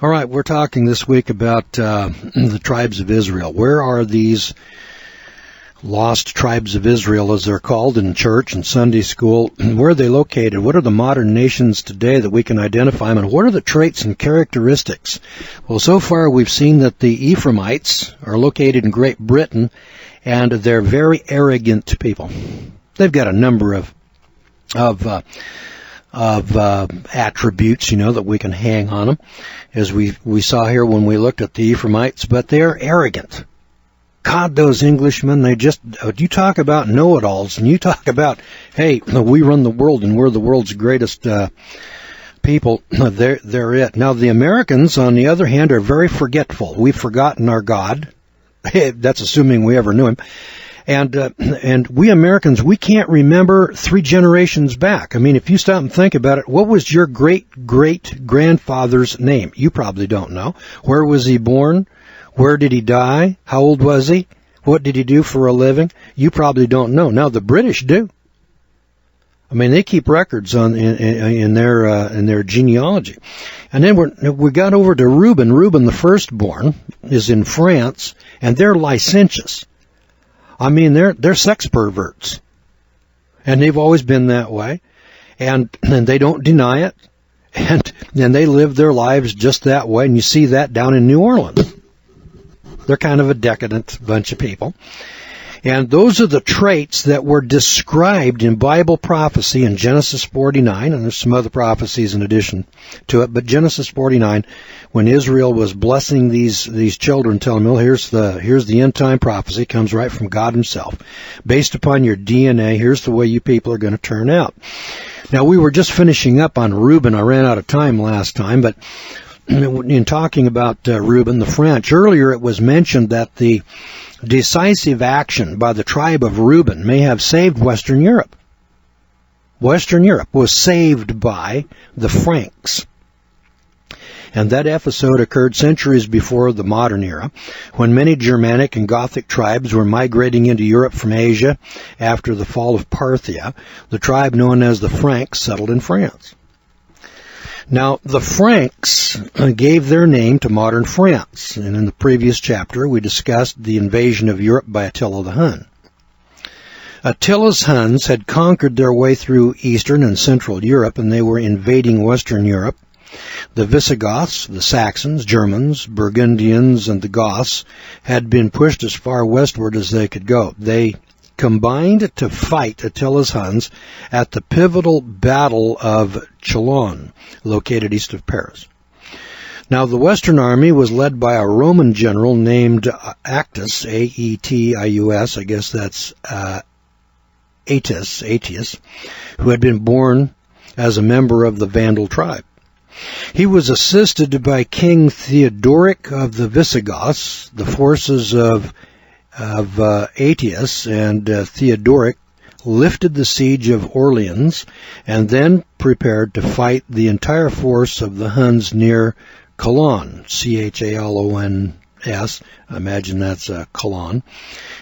All right, we're talking this week about the tribes of Israel. Where are these lost tribes of Israel, as they're called in church and Sunday school? Where are they located? What are the modern nations today that we can identify them? And what are the traits and characteristics? Well, so far we've seen that the Ephraimites are located in Great Britain, and they're very arrogant people. They've got a number of attributes, that we can hang on them, as we saw here when we looked at the Ephraimites, but they're arrogant. God, those Englishmen, you talk about know-it-alls, and you talk about, hey, we run the world, and we're the world's greatest people. They're it. Now, the Americans, on the other hand, are very forgetful. We've forgotten our God. That's assuming we ever knew him. And we Americans, we can't remember 3 generations back. I mean, if you stop and think about it, what was your great-great-grandfather's name? You probably don't know. Where was he born? Where did he die? How old was he? What did he do for a living? You probably don't know. Now, the British do. I mean, they keep records in their genealogy. And then we got over to Reuben. Reuben, the firstborn, is in France, and they're licentious. I mean, they're sex perverts, and they've always been that way, and they don't deny it, and they live their lives just that way, and you see that down in New Orleans. They're kind of a decadent bunch of people, and those are the traits that were described in Bible prophecy in Genesis 49, and there's some other prophecies in addition to it, but Genesis 49, when Israel was blessing these children, telling them, well, here's the end time prophecy, comes right from God himself. Based upon your DNA, here's the way you people are going to turn out. Now, we were just finishing up on Reuben. I ran out of time last time, but in talking about Reuben, the French, earlier it was mentioned that the decisive action by the tribe of Reuben may have saved Western Europe. Western Europe was saved by the Franks. And that episode occurred centuries before the modern era, when many Germanic and Gothic tribes were migrating into Europe from Asia after the fall of Parthia. The tribe known as the Franks settled in France. Now, the Franks gave their name to modern France, and in the previous chapter we discussed the invasion of Europe by Attila the Hun. Attila's Huns had conquered their way through Eastern and Central Europe, and they were invading Western Europe. The Visigoths, the Saxons, Germans, Burgundians, and the Goths had been pushed as far westward as they could go. They combined to fight Attila's Huns at the pivotal Battle of Chalon, located east of Paris. Now, the Western Army was led by a Roman general named Actus, A-E-T-I-U-S, I guess that's Aetius, who had been born as a member of the Vandal tribe. He was assisted by King Theodoric of the Visigoths. The forces of Aetius and Theodoric lifted the siege of Orleans and then prepared to fight the entire force of the Huns near Chalon, C-H-A-L-O-N-S. I imagine that's Chalon.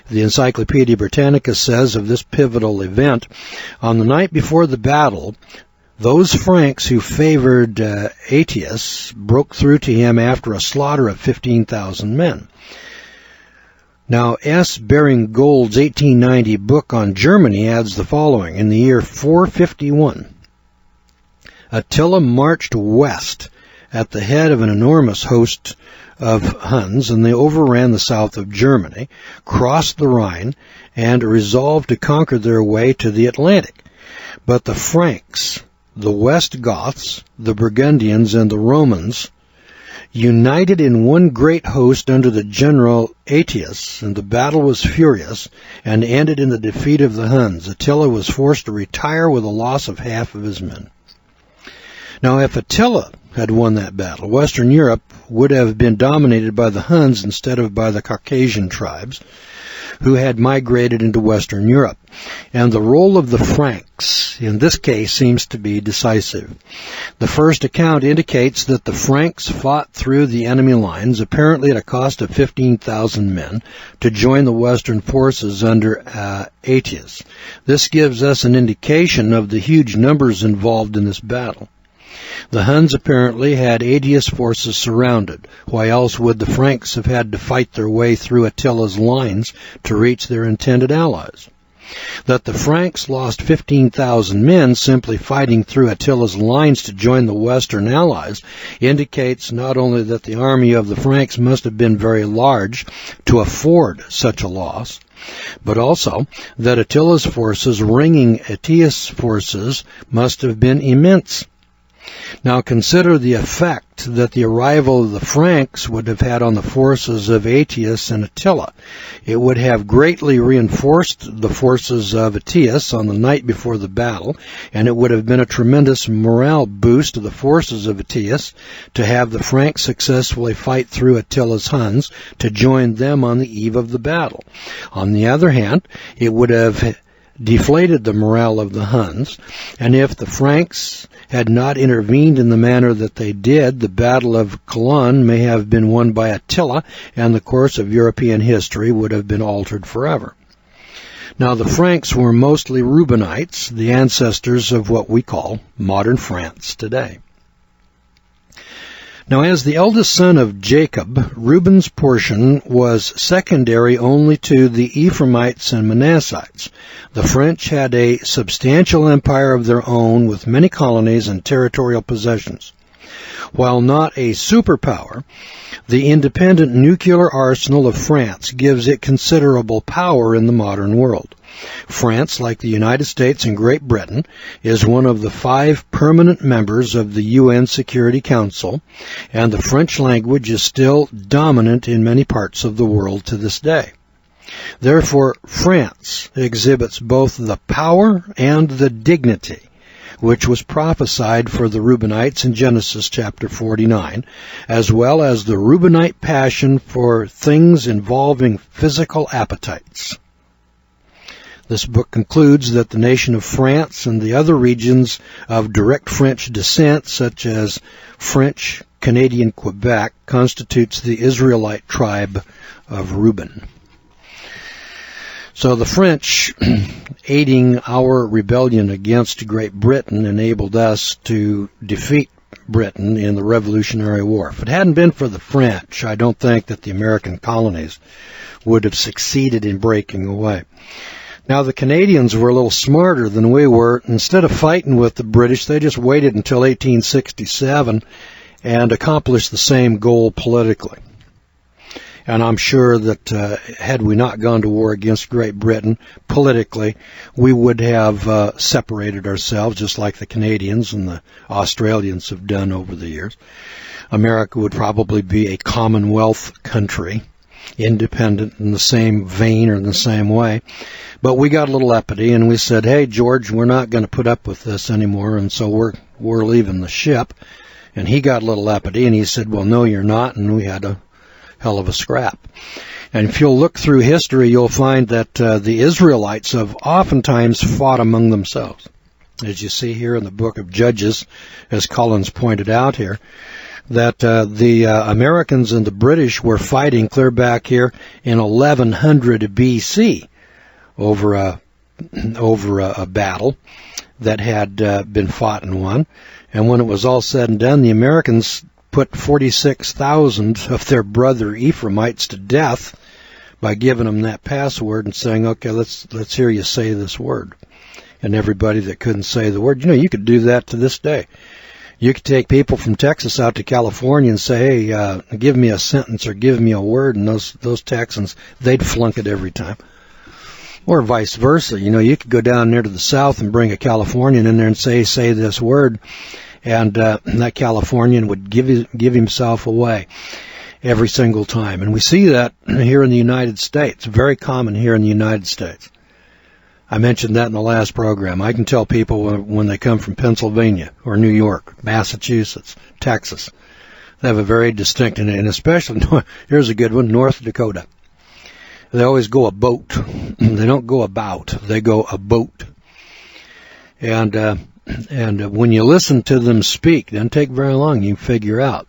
The Encyclopedia Britannica says of this pivotal event, on the night before the battle, those Franks who favored Aetius broke through to him after a slaughter of 15,000 men. Now, S. Baring Gould's 1890 book on Germany adds the following. In the year 451, Attila marched west at the head of an enormous host of Huns, and they overran the south of Germany, crossed the Rhine, and resolved to conquer their way to the Atlantic. But the Franks, the West Goths, the Burgundians, and the Romans united in one great host under the general Aetius, and the battle was furious and ended in the defeat of the Huns. Attila was forced to retire with a loss of half of his men. Now, if Attila had won that battle, Western Europe would have been dominated by the Huns instead of by the Caucasian tribes who had migrated into Western Europe. And the role of the Franks, in this case, seems to be decisive. The first account indicates that the Franks fought through the enemy lines, apparently at a cost of 15,000 men, to join the Western forces under Aetius. This gives us an indication of the huge numbers involved in this battle. The Huns apparently had Aetius' forces surrounded. Why else would the Franks have had to fight their way through Attila's lines to reach their intended allies? That the Franks lost 15,000 men simply fighting through Attila's lines to join the Western allies indicates not only that the army of the Franks must have been very large to afford such a loss, but also that Attila's forces ringing Aetius' forces must have been immense. Now consider the effect that the arrival of the Franks would have had on the forces of Aetius and Attila. It would have greatly reinforced the forces of Aetius on the night before the battle, and it would have been a tremendous morale boost to the forces of Aetius to have the Franks successfully fight through Attila's Huns to join them on the eve of the battle. On the other hand, it would have deflated the morale of the Huns, and if the Franks had not intervened in the manner that they did, the Battle of Cologne may have been won by Attila, and the course of European history would have been altered forever. Now, the Franks were mostly Reubenites, the ancestors of what we call modern France today. Now, as the eldest son of Jacob, Reuben's portion was secondary only to the Ephraimites and Manassites. The French had a substantial empire of their own with many colonies and territorial possessions. While not a superpower, the independent nuclear arsenal of France gives it considerable power in the modern world. France, like the United States and Great Britain, is one of the 5 permanent members of the UN Security Council, and the French language is still dominant in many parts of the world to this day. Therefore, France exhibits both the power and the dignity which was prophesied for the Reubenites in Genesis chapter 49, as well as the Reubenite passion for things involving physical appetites. This book concludes that the nation of France and the other regions of direct French descent, such as French Canadian Quebec, constitutes the Israelite tribe of Reuben. So the French, aiding our rebellion against Great Britain, enabled us to defeat Britain in the Revolutionary War. If it hadn't been for the French, I don't think that the American colonies would have succeeded in breaking away. Now, the Canadians were a little smarter than we were. Instead of fighting with the British, they just waited until 1867 and accomplished the same goal politically. And I'm sure that had we not gone to war against Great Britain, politically, we would have separated ourselves, just like the Canadians and the Australians have done over the years. America would probably be a Commonwealth country, independent in the same vein or in the same way. But we got a little uppity, and we said, hey, George, we're not going to put up with this anymore, and so we're leaving the ship. And he got a little uppity, and he said, well, no, you're not, and we had a hell of a scrap. And if you'll look through history, you'll find that the Israelites have oftentimes fought among themselves. As you see here in the book of Judges, as Collins pointed out here, that the Americans and the British were fighting clear back here in 1100 BC over a battle that had been fought and won. And when it was all said and done, the Americans put 46,000 of their brother Ephraimites to death by giving them that password and saying, okay, let's hear you say this word. And everybody that couldn't say the word, you could do that to this day. You could take people from Texas out to California and say, hey, give me a sentence or give me a word, and those Texans, they'd flunk it every time. Or vice versa. You could go down there to the south and bring a Californian in there and say this word, and that Californian would give himself away every single time. And we see that here in the United States, very common here in the United States. I mentioned that in the last program. I can tell people when they come from Pennsylvania or New York, Massachusetts, Texas, they have a very distinct, and especially, here's a good one, North Dakota. They always go a boat. They don't go about. They go a boat. And when you listen to them speak, it doesn't take very long, you can figure out.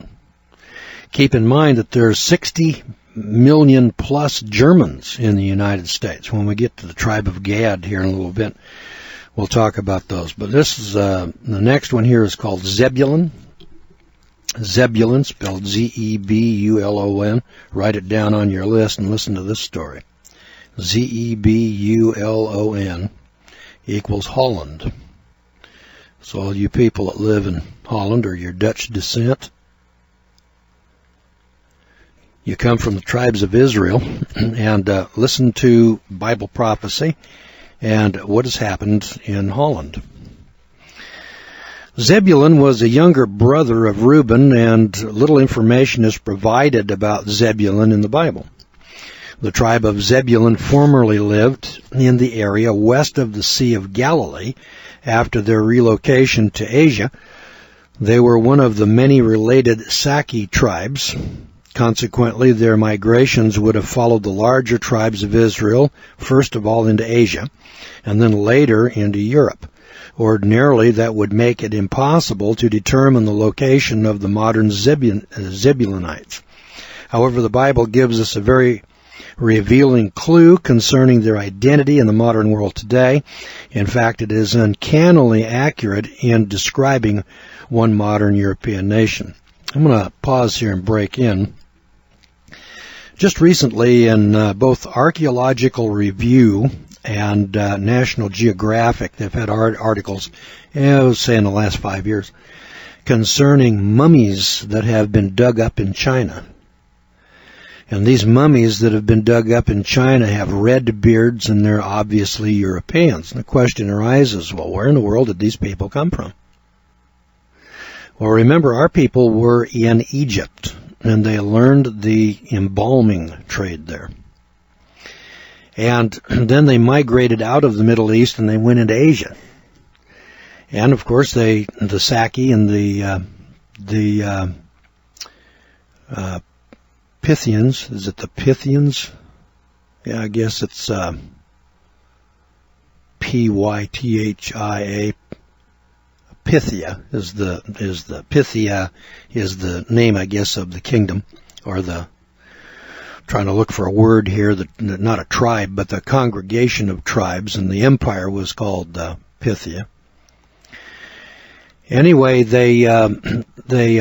Keep in mind that there's 60 million plus Germans in the United States. When we get to the tribe of Gad here in a little bit, we'll talk about those. But this is the next one here is called Zebulun. Zebulun, spelled Zebulon. Write it down on your list and listen to this story. Zebulon equals Holland. So all you people that live in Holland or your Dutch descent, you come from the tribes of Israel, and listen to Bible prophecy and what has happened in Holland. Zebulun was a younger brother of Reuben, and little information is provided about Zebulun in the Bible. The tribe of Zebulun formerly lived in the area west of the Sea of Galilee. After their relocation to Asia, they were one of the many related Saki tribes. Consequently, their migrations would have followed the larger tribes of Israel, first of all into Asia, and then later into Europe. Ordinarily, that would make it impossible to determine the location of the modern Zebulonites. However, the Bible gives us a very revealing clue concerning their identity in the modern world today. In fact, it is uncannily accurate in describing one modern European nation. I'm going to pause here and break in. Just recently, in both Archaeological Review and National Geographic, they've had articles, I would say in the last 5 years, concerning mummies that have been dug up in China. And these mummies that have been dug up in China have red beards, and they're obviously Europeans. And the question arises, well, where in the world did these people come from? Well, remember, our people were in Egypt, and they learned the embalming trade there. And then they migrated out of the Middle East, and they went into Asia. And, of course, the Saki and the Pythians, is it the Pythians? Yeah, I guess it's Pythia. Pythia is the name, I guess, of the kingdom, or trying to look for a word here, not a tribe, but the congregation of tribes, and the empire was called Pythia. Anyway, they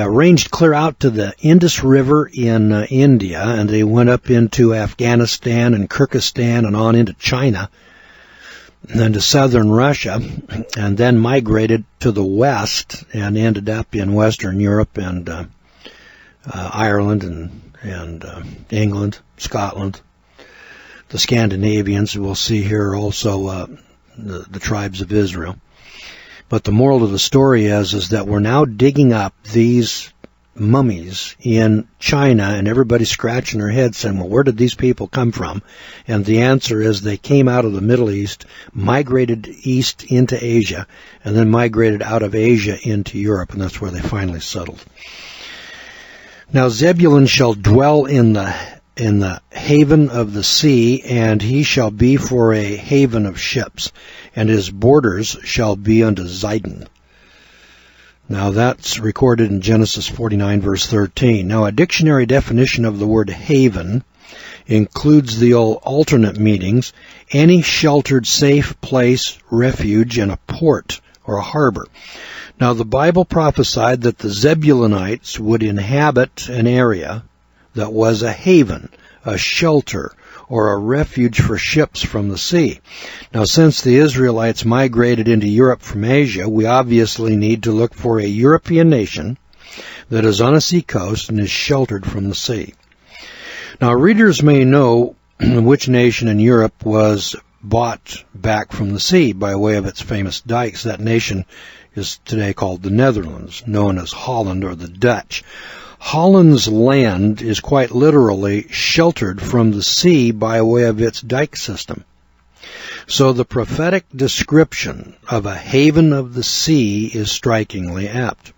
ranged clear out to the Indus River in India, and they went up into Afghanistan and Kyrgyzstan and on into China, and then to southern Russia, and then migrated to the west and ended up in Western Europe and Ireland and England, Scotland. The Scandinavians, we'll see here also the tribes of Israel. But the moral of the story is that we're now digging up these mummies in China, and everybody's scratching their head saying, well, where did these people come from? And the answer is they came out of the Middle East, migrated east into Asia, and then migrated out of Asia into Europe, and that's where they finally settled. Now Zebulun shall dwell in the haven of the sea, and he shall be for a haven of ships, and his borders shall be unto Zidon. Now that's recorded in Genesis 49, verse 13. Now a dictionary definition of the word haven includes the alternate meanings, any sheltered, safe place, refuge, and a port or a harbor. Now the Bible prophesied that the Zebulonites would inhabit an area that was a haven, a shelter, or a refuge for ships from the sea. Now, since the Israelites migrated into Europe from Asia, we obviously need to look for a European nation that is on a sea coast and is sheltered from the sea. Now, readers may know which nation in Europe was bought back from the sea by way of its famous dikes. That nation is today called the Netherlands, known as Holland or the Dutch. Holland's land is quite literally sheltered from the sea by way of its dike system. So the prophetic description of a haven of the sea is strikingly apt.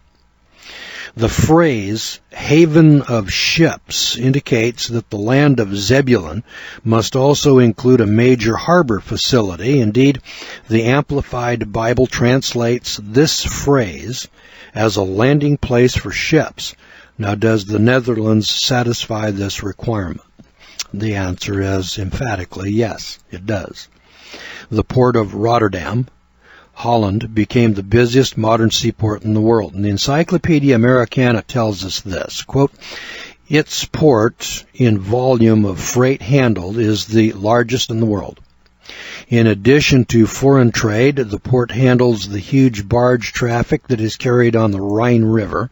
The phrase, haven of ships, indicates that the land of Zebulun must also include a major harbor facility. Indeed, the Amplified Bible translates this phrase as a landing place for ships. Now, does the Netherlands satisfy this requirement? The answer is emphatically yes, it does. The port of Rotterdam, Holland became the busiest modern seaport in the world. And the Encyclopedia Americana tells us this, quote, its port in volume of freight handled is the largest in the world. In addition to foreign trade, the port handles the huge barge traffic that is carried on the Rhine River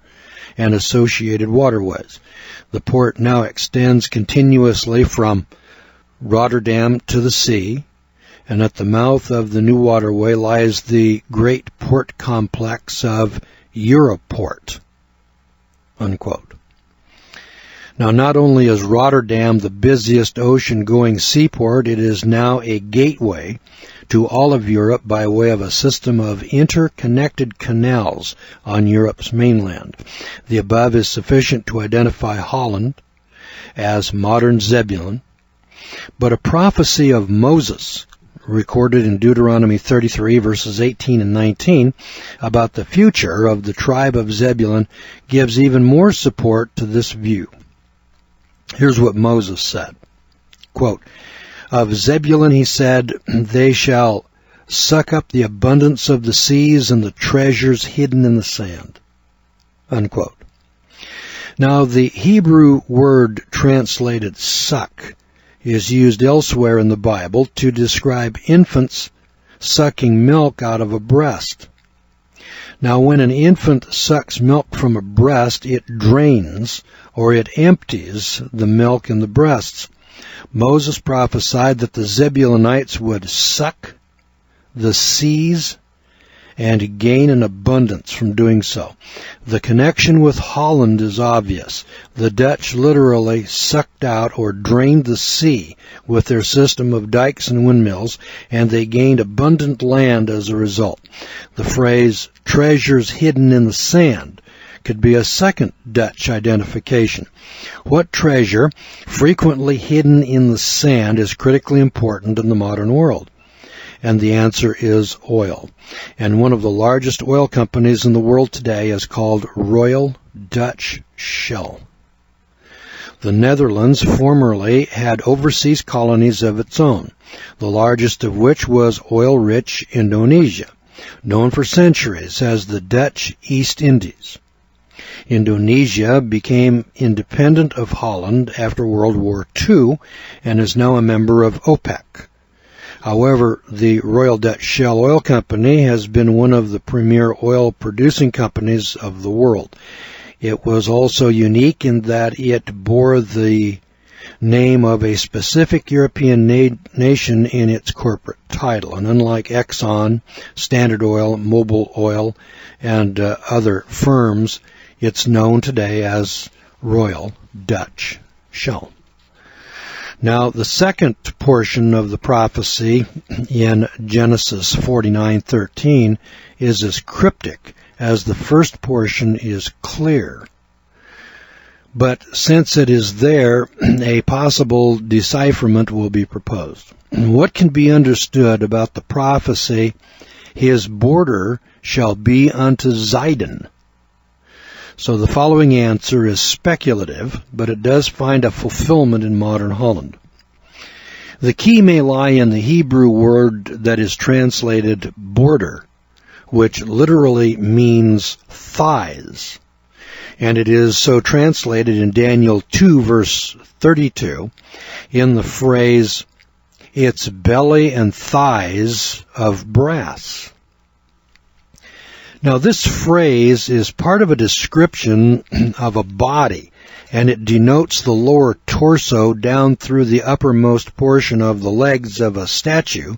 and associated waterways. The port now extends continuously from Rotterdam to the sea, and at the mouth of the new waterway lies the great port complex of Europort, unquote. Now, not only is Rotterdam the busiest ocean-going seaport, it is now a gateway to all of Europe by way of a system of interconnected canals on Europe's mainland. The above is sufficient to identify Holland as modern Zebulun, but a prophecy of Moses, recorded in Deuteronomy 33, verses 18 and 19, about the future of the tribe of Zebulun, gives even more support to this view. Here's what Moses said, quote, of Zebulun he said, they shall suck up the abundance of the seas and the treasures hidden in the sand, unquote. Now, the Hebrew word translated suck is used elsewhere in the Bible to describe infants sucking milk out of a breast. Now, when an infant sucks milk from a breast, it drains or it empties the milk in the breasts. Moses prophesied that the Zebulunites would suck the seas and gain an abundance from doing so. The connection with Holland is obvious. The Dutch literally sucked out or drained the sea with their system of dikes and windmills, and they gained abundant land as a result. The phrase, treasures hidden in the sand, could be a second Dutch identification. What treasure, frequently hidden in the sand, is critically important in the modern world? And the answer is oil. And one of the largest oil companies in the world today is called Royal Dutch Shell. The Netherlands formerly had overseas colonies of its own, the largest of which was oil-rich Indonesia, known for centuries as the Dutch East Indies. Indonesia became independent of Holland after World War II and is now a member of OPEC. However, the Royal Dutch Shell Oil Company has been one of the premier oil-producing companies of the world. It was also unique in that it bore the name of a specific European nation in its corporate title. And unlike Exxon, Standard Oil, Mobil Oil, and other firms, it's known today as Royal Dutch Shell. Now, the second portion of the prophecy in Genesis 49:13 is as cryptic as the first portion is clear. But since it is there, a possible decipherment will be proposed. What can be understood about the prophecy, his border shall be unto Zidon? So the following answer is speculative, but it does find a fulfillment in modern Holland. The key may lie in the Hebrew word that is translated border, which literally means thighs. And it is so translated in Daniel 2, verse 32, in the phrase, its belly and thighs of brass. Now, this phrase is part of a description of a body, and it denotes the lower torso down through the uppermost portion of the legs of a statue,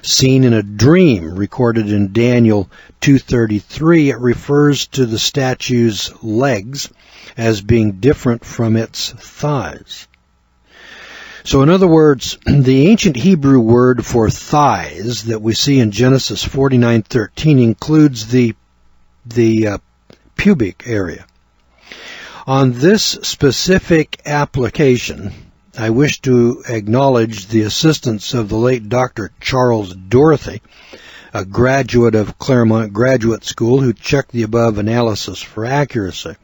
seen in a dream recorded in Daniel 2:33. It refers to the statue's legs as being different from its thighs. So in other words, the ancient Hebrew word for thighs that we see in Genesis 49:13 includes the pubic area. On this specific application, I wish to acknowledge the assistance of the late Dr. Charles Dorothy, a graduate of Claremont Graduate School who checked the above analysis for accuracy.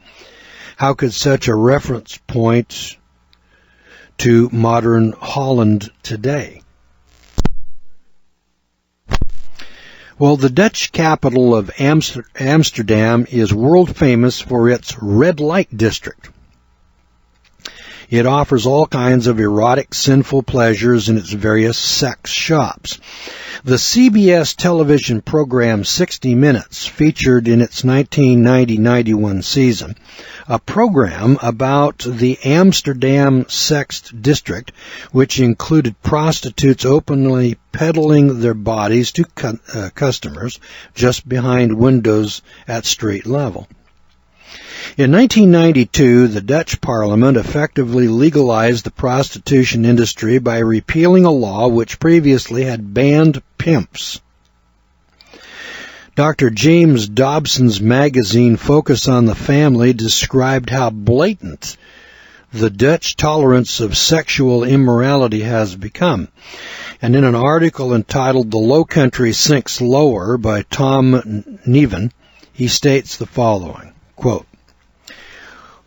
How could such a reference point to modern Holland today? Well, the Dutch capital of Amsterdam is world famous for its red light district. It offers all kinds of erotic, sinful pleasures in its various sex shops. The CBS television program 60 Minutes featured in its 1990-91 season a program about the Amsterdam sex district, which included prostitutes openly peddling their bodies to customers just behind windows at street level. In 1992, the Dutch Parliament effectively legalized the prostitution industry by repealing a law which previously had banned pimps. Dr. James Dobson's magazine Focus on the Family described how blatant the Dutch tolerance of sexual immorality has become. And in an article entitled The Low Country Sinks Lower by Tom Neven, he states the following, quote,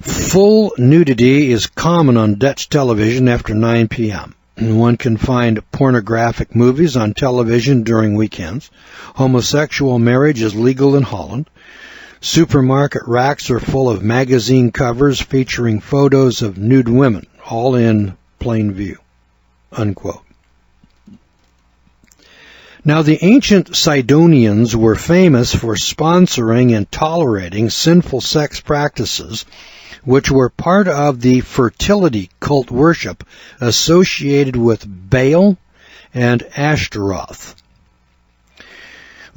"Full nudity is common on Dutch television after 9 p.m. One can find pornographic movies on television during weekends. Homosexual marriage is legal in Holland. Supermarket racks are full of magazine covers featuring photos of nude women, all in plain view." Unquote. Now, the ancient Sidonians were famous for sponsoring and tolerating sinful sex practices, which were part of the fertility cult worship associated with Baal and Ashtaroth.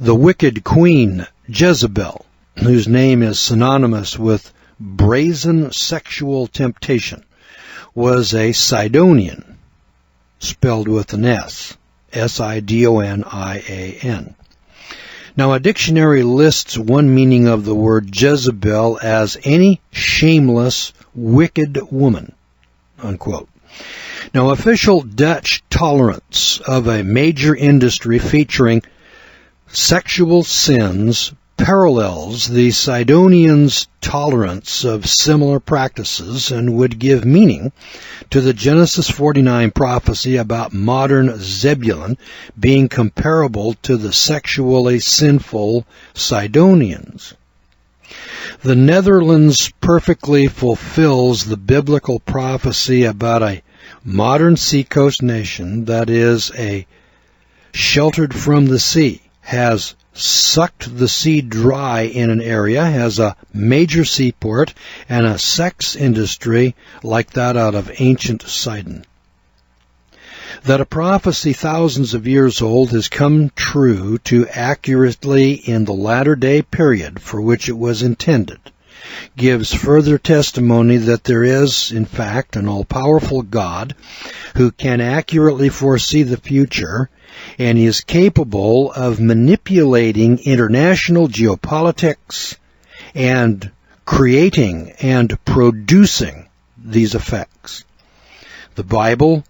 The wicked queen Jezebel, whose name is synonymous with brazen sexual temptation, was a Sidonian, spelled with an S, S-I-D-O-N-I-A-N. Now, a dictionary lists one meaning of the word Jezebel as any shameless, wicked woman, unquote. Now, official Dutch tolerance of a major industry featuring sexual sins parallels the Sidonians' tolerance of similar practices and would give meaning to the Genesis 49 prophecy about modern Zebulun being comparable to the sexually sinful Sidonians. The Netherlands perfectly fulfills the biblical prophecy about a modern seacoast nation that is a sheltered from the sea, has sucked the sea dry in an area, has a major seaport, and a sex industry like that out of ancient Sidon. That a prophecy thousands of years old has come true to accurately in the latter-day period for which it was intended gives further testimony that there is, in fact, an all-powerful God who can accurately foresee the future and is capable of manipulating international geopolitics and creating and producing these effects. The Bible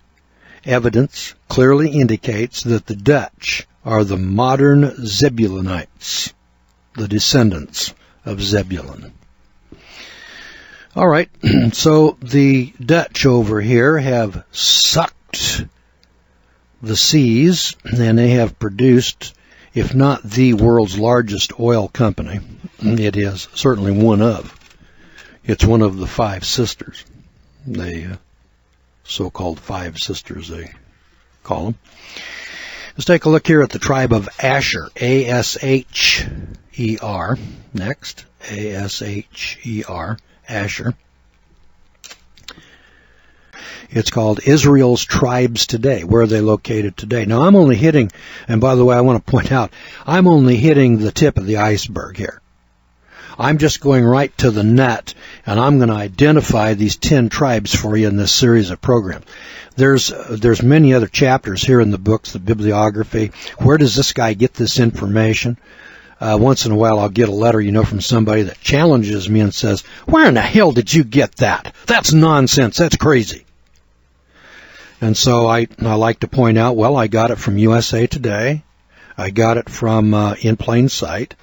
evidence clearly indicates that the Dutch are the modern Zebulunites, the descendants of Zebulun. All right, so the Dutch over here have sucked the seas, and they have produced, if not the world's largest oil company, it is certainly one of. It's one of the five sisters, the so-called five sisters they call them. Let's take a look here at the tribe of Asher, A-S-H-E-R, next, A-S-H-E-R, Asher. It's called Israel's Tribes Today. Where are they located today? Now, I'm only hitting, and by the way, I want to point out, I'm only hitting the tip of the iceberg here. I'm just going right to the net, and I'm going to identify these 10 tribes for you in this series of programs. There's many other chapters here in the books, the bibliography. Where does this guy get this information? Once in a while I'll get a letter, from somebody that challenges me and says, "Where in the hell did you get that? That's nonsense. That's crazy." And so I like to point out, well, I got it from USA Today. I got it from In Plain Sight.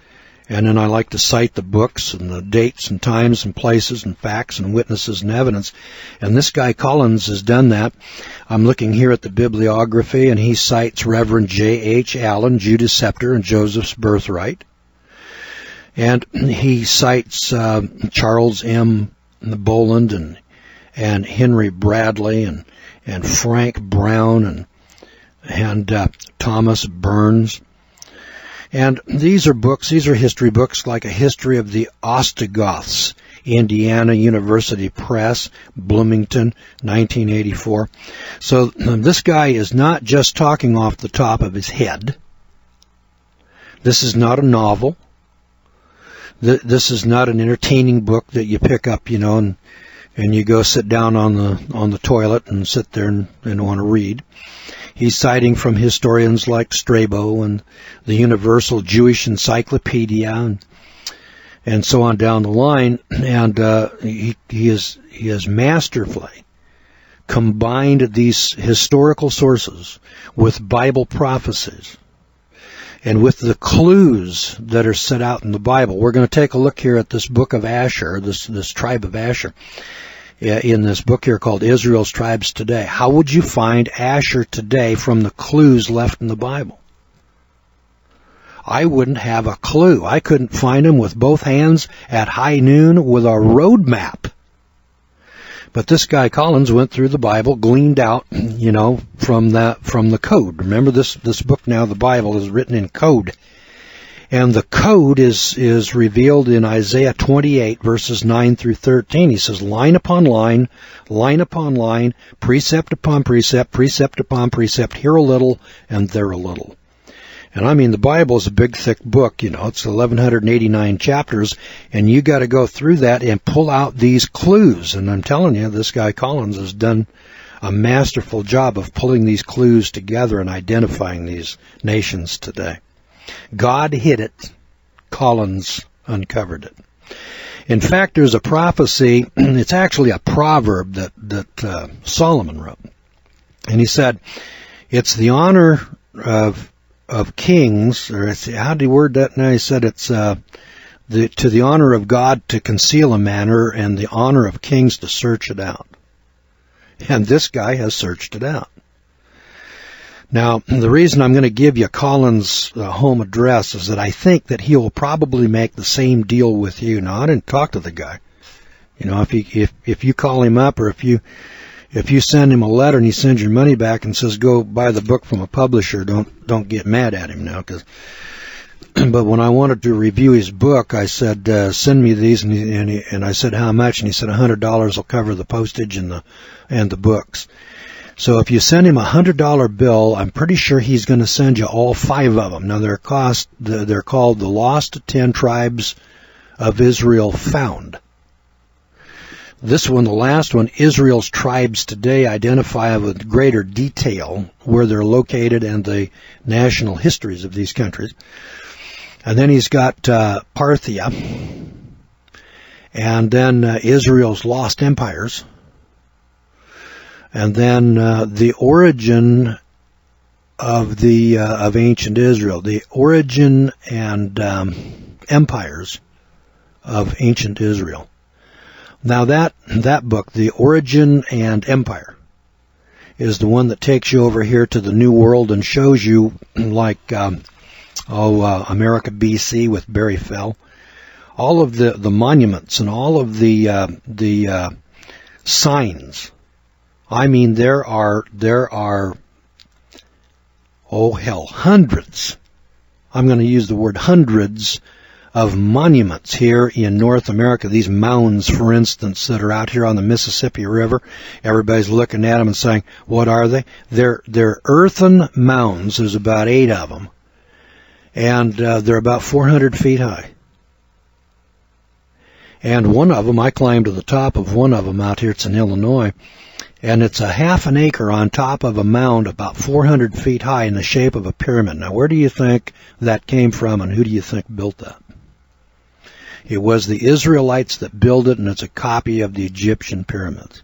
And then I like to cite the books and the dates and times and places and facts and witnesses and evidence. And this guy Collins has done that. I'm looking here at the bibliography, and he cites Reverend J.H. Allen, Judas Scepter and Joseph's Birthright. And he cites Charles M. Boland and Henry Bradley and Frank Brown and Thomas Burns. And these are books, these are history books like A History of the Ostrogoths, Indiana University Press, Bloomington, 1984. So this guy is not just talking off the top of his head. This is not a novel. This is not an entertaining book that you pick up, and you go sit down on the toilet and sit there and want to read. He's citing from historians like Strabo and the Universal Jewish Encyclopedia and so on down the line. And he has masterfully combined these historical sources with Bible prophecies and with the clues that are set out in the Bible. We're going to take a look here at this book of Asher, this tribe of Asher, in this book here called Israel's Tribes Today. How would you find Asher today from the clues left in the Bible? I wouldn't have a clue. I couldn't find him with both hands at high noon with a road map. But this guy Collins went through the Bible, gleaned out, from the code. Remember, this book now, the Bible, is written in code. And the code is revealed in Isaiah 28, verses 9 through 13. He says, line upon line, line upon line, precept upon precept, precept upon precept, here a little and there a little. And I mean, the Bible is a big, thick book, it's 1,189 chapters, and you got to go through that and pull out these clues. And I'm telling you, this guy Collins has done a masterful job of pulling these clues together and identifying these nations today. God hid it. Collins uncovered it. In fact, there's a prophecy. It's actually a proverb that Solomon wrote. And he said, it's the honor of kings, or how do you word that now? He said it's to the honor of God to conceal a matter and the honor of kings to search it out. And this guy has searched it out. Now, the reason I'm going to give you Collins' home address is that I think that he will probably make the same deal with you. Now, I didn't talk to the guy. If you call him up, or if you send him a letter and he sends your money back and says go buy the book from a publisher, don't get mad at him now. But when I wanted to review his book, I said send me these, and I said how much, and he said $100 will cover the postage and the books. So if you send him a $100 bill, I'm pretty sure he's going to send you all 5 of them. Now they're called The Lost 10 Tribes of Israel Found. This one, the last one, Israel's Tribes Today, identify with greater detail where they're located and the national histories of these countries. And then he's got Parthia, and then Israel's Lost Empires. And then the origin of ancient Israel, the origin and empires of ancient Israel. Now that book, The Origin and Empire, is the one that takes you over here to the New World and shows you like America BC with Barry Fell, all of the monuments and all of the signs. I mean, there are hundreds. I'm going to use the word hundreds of monuments here in North America. These mounds, for instance, that are out here on the Mississippi River. Everybody's looking at them and saying, what are they? They're earthen mounds. There's about 8 of them. And they're about 400 feet high. And one of them, I climbed to the top of one of them out here. It's in Illinois. And it's a half an acre on top of a mound about 400 feet high in the shape of a pyramid. Now, where do you think that came from, and who do you think built that? It was the Israelites that built it, and it's a copy of the Egyptian pyramids.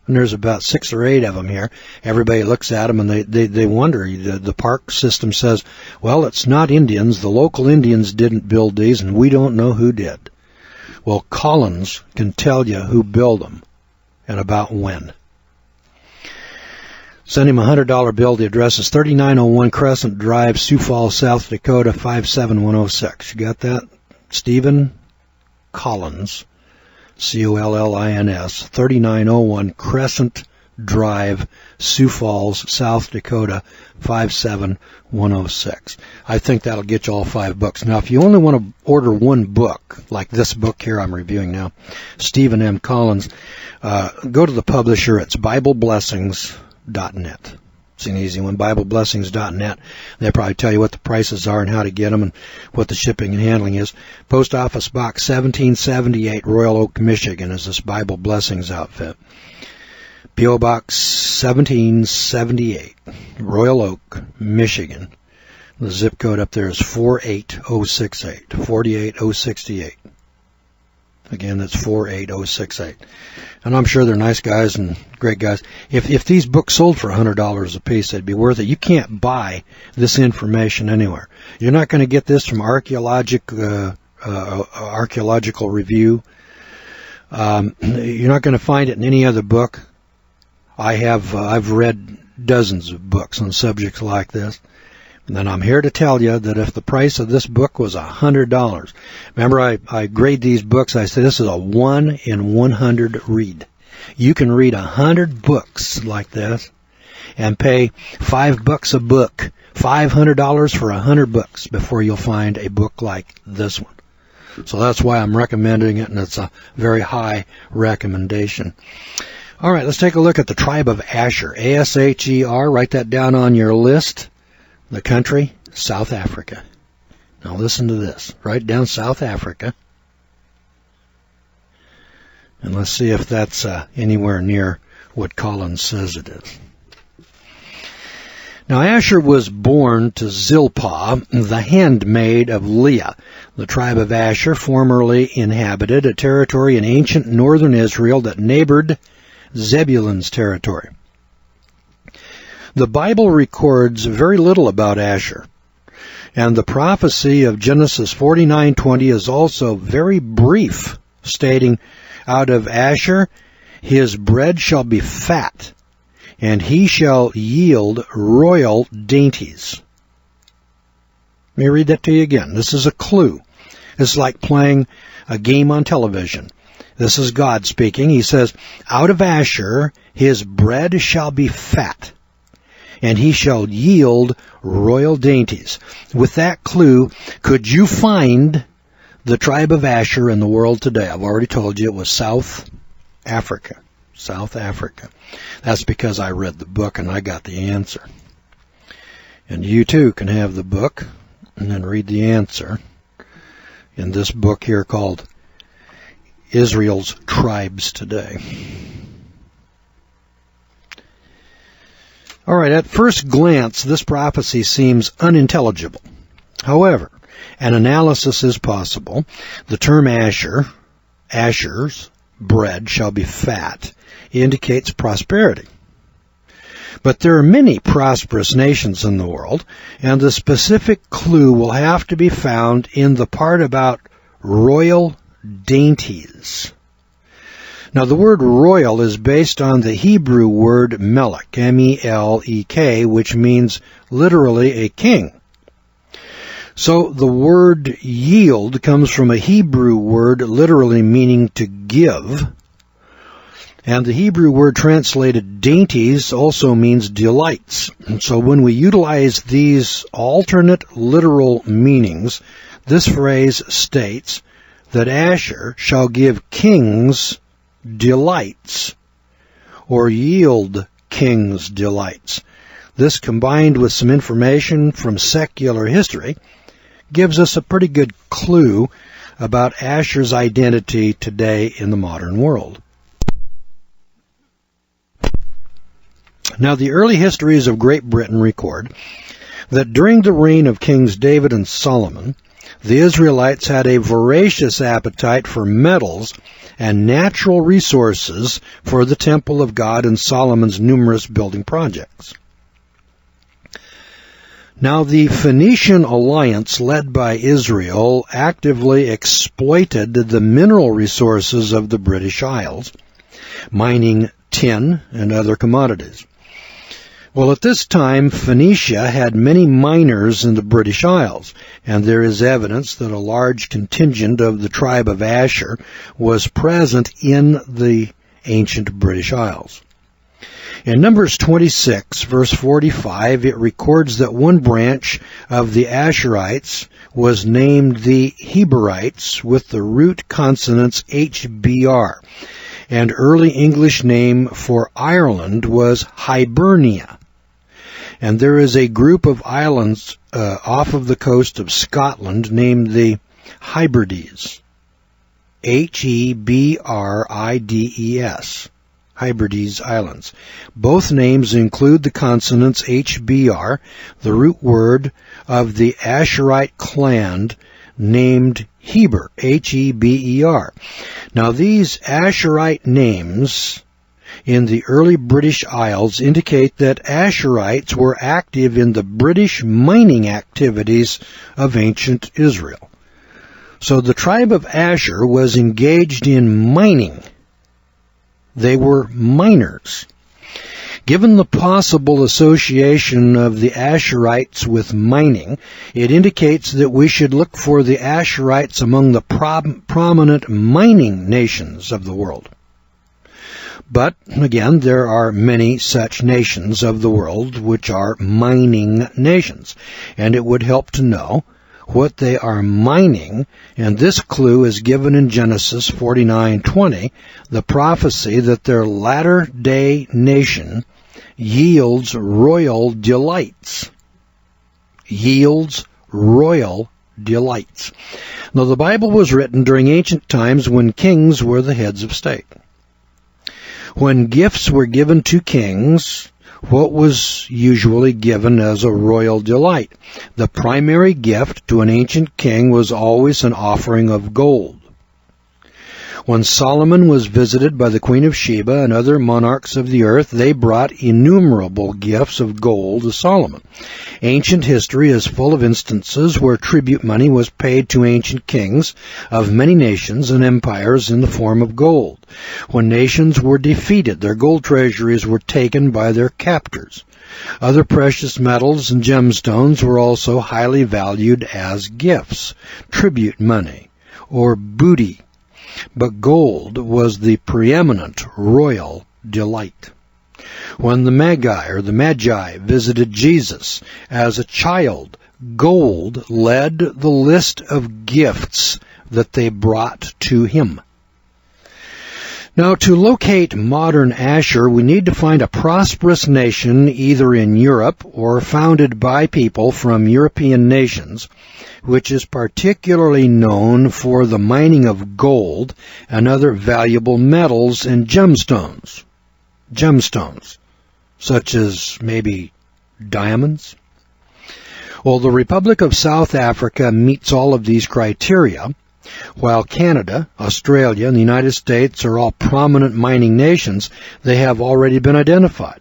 And there's about 6 or 8 of them here. Everybody looks at them and they wonder. The park system says, well, it's not Indians. The local Indians didn't build these, and we don't know who did. Well, Collins can tell you who built them and about when. Send him a $100 bill. The address is 3901 Crescent Drive, Sioux Falls, South Dakota, 57106. You got that? Stephen Collins, Collins, 3901 Crescent Drive, Sioux Falls, South Dakota, 57106. I think that'll get you all 5 books. Now, if you only want to order one book, like this book here I'm reviewing now, Stephen M. Collins, go to the publisher. It's BibleBlessings.net. It's an easy one, BibleBlessings.net. They'll probably tell you what the prices are and how to get them and what the shipping and handling is. Post Office Box 1778, Royal Oak, Michigan is this Bible Blessings outfit. P.O. Box 1778, Royal Oak, Michigan. The zip code up there is 48068, 48068. Again, that's 48068. And I'm sure they're nice guys and great guys. If these books sold for $100 a piece, they'd be worth it. You can't buy this information anywhere. You're not going to get this from Archaeological Review. You're not going to find it in any other book. I've read dozens of books on subjects like this. And then I'm here to tell you that if the price of this book was $100, remember I grade these books, I say this is a 1 in 100 read. You can read 100 books like this and pay $5 a book, $500 for 100 books before you'll find a book like this one. So that's why I'm recommending it, and it's a very high recommendation. All right, let's take a look at the tribe of Asher, A-S-H-E-R. Write that down on your list. The country, South Africa. Now listen to this. Write down South Africa. And let's see if that's anywhere near what Collins says it is. Now Asher was born to Zilpah, the handmaid of Leah. The tribe of Asher formerly inhabited a territory in ancient northern Israel that neighbored Zebulun's territory. The Bible records very little about Asher, and the prophecy of Genesis 49:20 is also very brief, stating, "Out of Asher his bread shall be fat, and he shall yield royal dainties." Let me read that to you again. This is a clue. It's like playing a game on television. This is God speaking. He says, "Out of Asher his bread shall be fat, and he shall yield royal dainties." With that clue, could you find the tribe of Asher in the world today? I've already told you it was South Africa. South Africa. That's because I read the book and I got the answer. And you too can have the book and then read the answer in this book here called Israel's Tribes Today. All right, at first glance, this prophecy seems unintelligible. However, an analysis is possible. The term Asher, Asher's bread shall be fat, indicates prosperity. But there are many prosperous nations in the world, and the specific clue will have to be found in the part about royal dainties. Now, the word royal is based on the Hebrew word melek, M-E-L-E-K, which means literally a king. So the word yield comes from a Hebrew word literally meaning to give. And the Hebrew word translated dainties also means delights. And so when we utilize these alternate literal meanings, this phrase states that Asher shall give kings delights, or yield kings delights. This, combined with some information from secular history, gives us a pretty good clue about Asher's identity today in the modern world. Now, the early histories of Great Britain record that during the reign of Kings David and Solomon, The Israelites had a voracious appetite for metals and natural resources for the temple of God and Solomon's numerous building projects. Now, the Phoenician alliance led by Israel actively exploited the mineral resources of the British Isles, mining tin and other commodities. Well, at this time, Phoenicia had many miners in the British Isles, and there is evidence that a large contingent of the tribe of Asher was present in the ancient British Isles. In Numbers 26, verse 45, it records that one branch of the Asherites was named the Heberites with the root consonants HBR, and early English name for Ireland was Hibernia. And there is a group of islands off of the coast of Scotland named the Hebrides. Hebrides. Hebrides Islands. Both names include the consonants HBR, the root word of the Asherite clan named Heber, Heber. Now these Asherite names in the early British Isles indicate that Asherites were active in the British mining activities of ancient Israel. So the tribe of Asher was engaged in mining. They were miners. Given the possible association of the Asherites with mining, it indicates that we should look for the Asherites among the prominent mining nations of the world. But, again, there are many such nations of the world which are mining nations, and it would help to know what they are mining, and this clue is given in Genesis 49:20, the prophecy that their latter-day nation yields royal delights. Yields royal delights. Now, the Bible was written during ancient times when kings were the heads of state. When gifts were given to kings, what was usually given as a royal delight? The primary gift to an ancient king was always an offering of gold. When Solomon was visited by the Queen of Sheba and other monarchs of the earth, they brought innumerable gifts of gold to Solomon. Ancient history is full of instances where tribute money was paid to ancient kings of many nations and empires in the form of gold. When nations were defeated, their gold treasuries were taken by their captors. Other precious metals and gemstones were also highly valued as gifts, tribute money, or booty. But gold was the preeminent royal delight. When the Magi visited Jesus as a child, gold led the list of gifts that they brought to him. Now, to locate modern Asher, we need to find a prosperous nation either in Europe or founded by people from European nations, which is particularly known for the mining of gold and other valuable metals and gemstones. Gemstones, such as maybe diamonds. Well, the Republic of South Africa meets all of these criteria. While Canada, Australia, and the United States are all prominent mining nations, they have already been identified.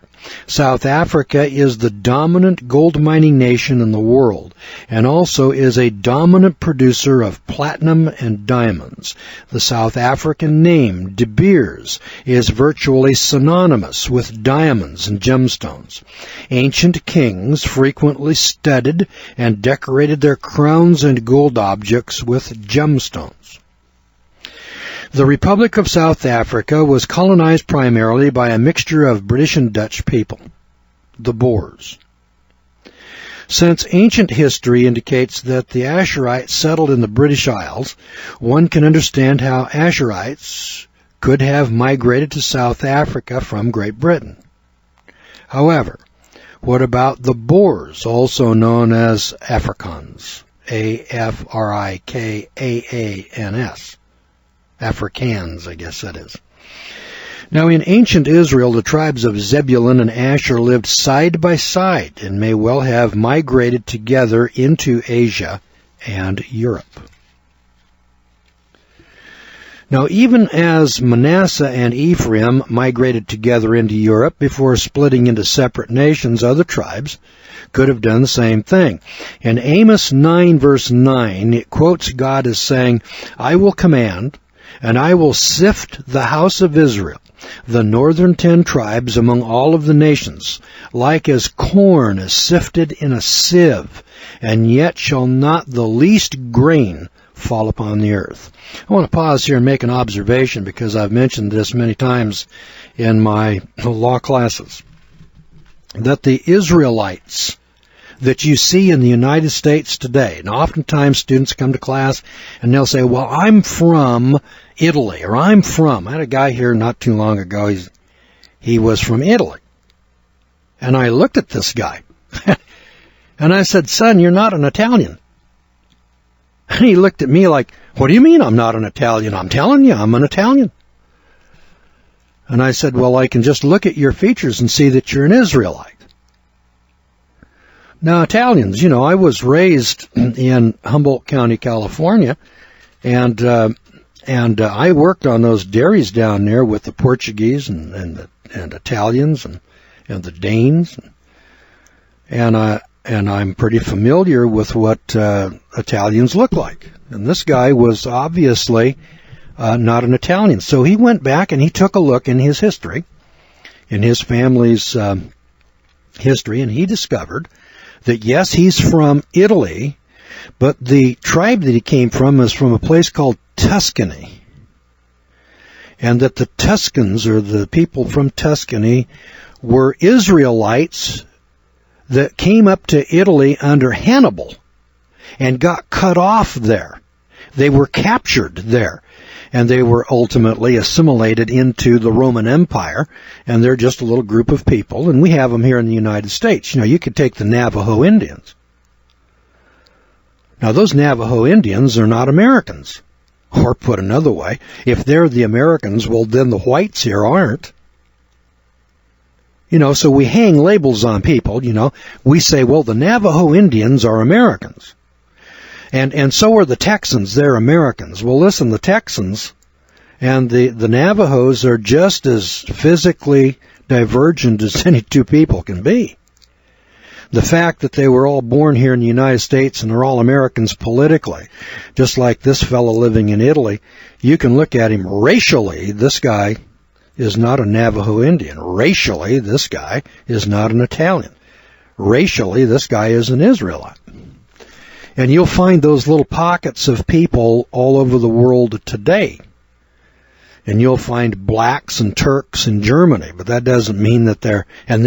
South Africa is the dominant gold mining nation in the world and also is a dominant producer of platinum and diamonds. The South African name, De Beers, is virtually synonymous with diamonds and gemstones. Ancient kings frequently studded and decorated their crowns and gold objects with gemstones. The Republic of South Africa was colonized primarily by a mixture of British and Dutch people, the Boers. Since ancient history indicates that the Asherites settled in the British Isles, one can understand how Asherites could have migrated to South Africa from Great Britain. However, what about the Boers, also known as Afrikaans? A-F-R-I-K-A-A-N-S. Afrikaans, I guess that is. Now, in ancient Israel, the tribes of Zebulun and Asher lived side by side and may well have migrated together into Asia and Europe. Now, even as Manasseh and Ephraim migrated together into Europe before splitting into separate nations, other tribes could have done the same thing. In Amos 9, verse 9, it quotes God as saying, I will command, and I will sift the house of Israel, the northern 10 tribes among all of the nations, like as corn is sifted in a sieve, and yet shall not the least grain fall upon the earth. I want to pause here and make an observation because I've mentioned this many times in my law classes, that the Israelites that you see in the United States today, and oftentimes students come to class and they'll say, well, I'm from Italy, or I had a guy here not too long ago, he was from Italy. And I looked at this guy and I said, son, you're not an Italian. And he looked at me like, what do you mean I'm not an Italian? I'm telling you, I'm an Italian. And I said, well, I can just look at your features and see that you're an Israelite. Now, Italians, I was raised in Humboldt County, California, and I worked on those dairies down there with the Portuguese and Italians and the Danes, and I'm pretty familiar with what Italians look like. And this guy was obviously not an Italian. So he went back and he took a look in his history, in his family's history, and he discovered that, yes, he's from Italy, but the tribe that he came from is from a place called Tuscany. And that the Tuscans, or the people from Tuscany, were Israelites that came up to Italy under Hannibal and got cut off there. They were captured there, and they were ultimately assimilated into the Roman Empire, and they're just a little group of people, and we have them here in the United States. You could take the Navajo Indians. Now, those Navajo Indians are not Americans. Or put another way, if they're the Americans, well, then the whites here aren't. So we hang labels on people, We say, well, the Navajo Indians are Americans. And so are the Texans, they're Americans. Well, listen, the Texans and the Navajos are just as physically divergent as any two people can be. The fact that they were all born here in the United States and they're all Americans politically, just like this fellow living in Italy, you can look at him racially. This guy is not a Navajo Indian. Racially, this guy is not an Italian. Racially, this guy is an Israelite. And you'll find those little pockets of people all over the world today. And you'll find blacks and Turks in Germany, but that doesn't mean that they're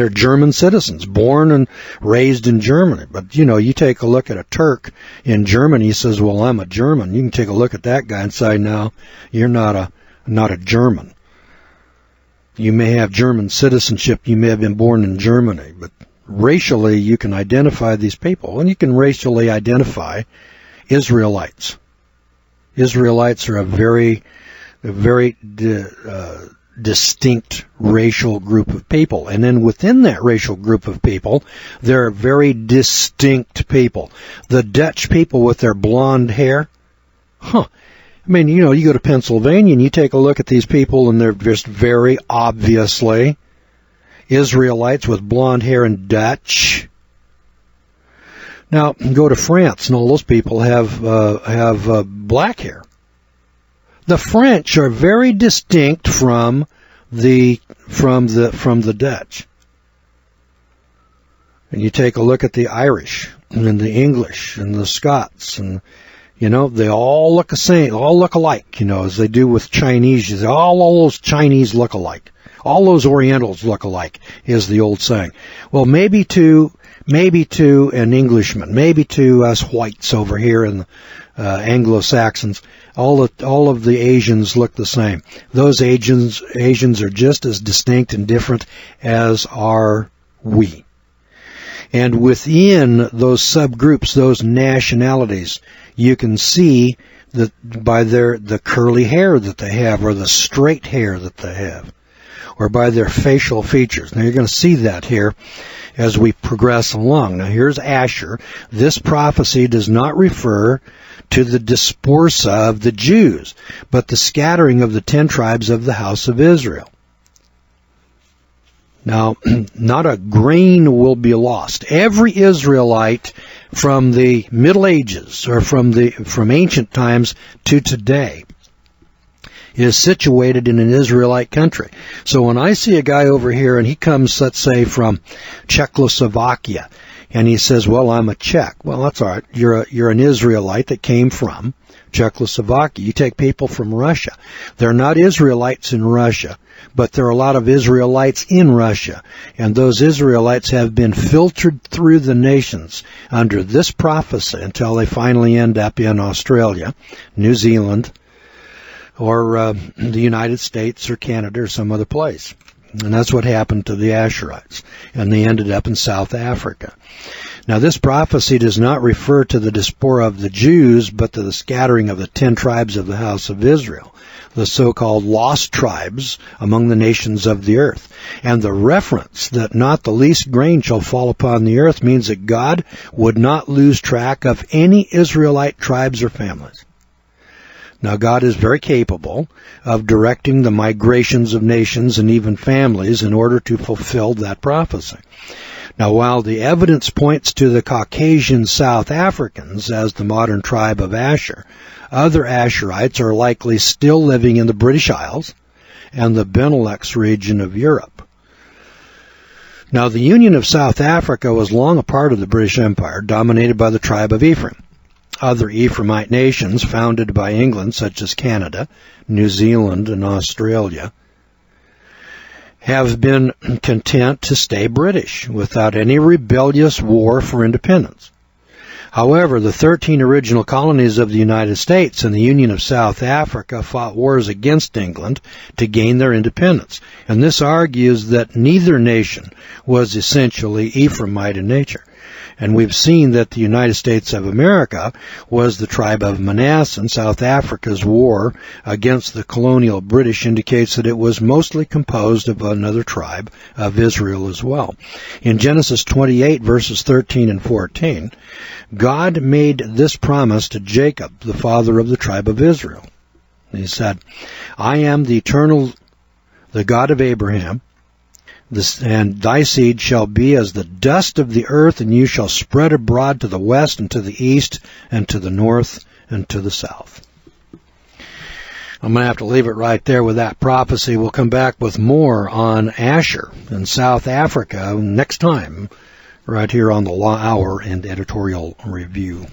German citizens, born and raised in Germany. But, you take a look at a Turk in Germany, he says, well, I'm a German. You can take a look at that guy and say, no, you're not a German. You may have German citizenship, you may have been born in Germany, but racially you can identify these people, and you can racially identify Israelites. Israelites are a very distinct racial group of people. And then within that racial group of people, there are very distinct people. The Dutch people with their blonde hair, you go to Pennsylvania and you take a look at these people and they're just very obviously Israelites with blonde hair and Dutch. Now, go to France and all those people have black hair. The French are very distinct from the Dutch. And you take a look at the Irish and the English and the Scots, and they all look the same, all look alike, as they do with Chinese. All those Chinese look alike. All those Orientals look alike, is the old saying. Well, maybe to an Englishman, maybe to us whites over here in the Anglo-Saxons, all of the Asians look the same. Those Asians are just as distinct and different as are we. And within those subgroups, those nationalities, you can see that by the curly hair that they have or the straight hair that they have. or by their facial features. Now you're going to see that here as we progress along. Now here's Asher. This prophecy does not refer to the diaspora of the Jews, but the scattering of the 10 tribes of the house of Israel. Now, not a grain will be lost. Every Israelite from the Middle Ages, or from ancient times to today, is situated in an Israelite country. So when I see a guy over here and he comes, let's say, from Czechoslovakia, and he says, well, I'm a Czech. Well, that's all right. You're an Israelite that came from Czechoslovakia. You take people from Russia. They're not Israelites in Russia, but there are a lot of Israelites in Russia. And those Israelites have been filtered through the nations under this prophecy until they finally end up in Australia, New Zealand, or the United States or Canada or some other place. And that's what happened to the Asherites. And they ended up in South Africa. Now, this prophecy does not refer to the diaspora of the Jews, but to the scattering of the 10 tribes of the house of Israel, the so-called lost tribes among the nations of the earth. And the reference that not the least grain shall fall upon the earth means that God would not lose track of any Israelite tribes or families. Now, God is very capable of directing the migrations of nations and even families in order to fulfill that prophecy. Now, while the evidence points to the Caucasian South Africans as the modern tribe of Asher, other Asherites are likely still living in the British Isles and the Benelux region of Europe. Now, the Union of South Africa was long a part of the British Empire, dominated by the tribe of Ephraim. Other Ephraimite nations founded by England, such as Canada, New Zealand, and Australia, have been content to stay British without any rebellious war for independence. However, the 13 original colonies of the United States and the Union of South Africa fought wars against England to gain their independence, and this argues that neither nation was essentially Ephraimite in nature. And we've seen that the United States of America was the tribe of Manasseh, and South Africa's war against the colonial British indicates that it was mostly composed of another tribe of Israel as well. In Genesis 28, verses 13 and 14, God made this promise to Jacob, the father of the tribe of Israel. He said, I am the eternal, the God of Abraham, and thy seed shall be as the dust of the earth, and you shall spread abroad to the west and to the east and to the north and to the south. I'm going to have to leave it right there with that prophecy. We'll come back with more on Asher in South Africa next time, right here on the Law Hour and Editorial Review.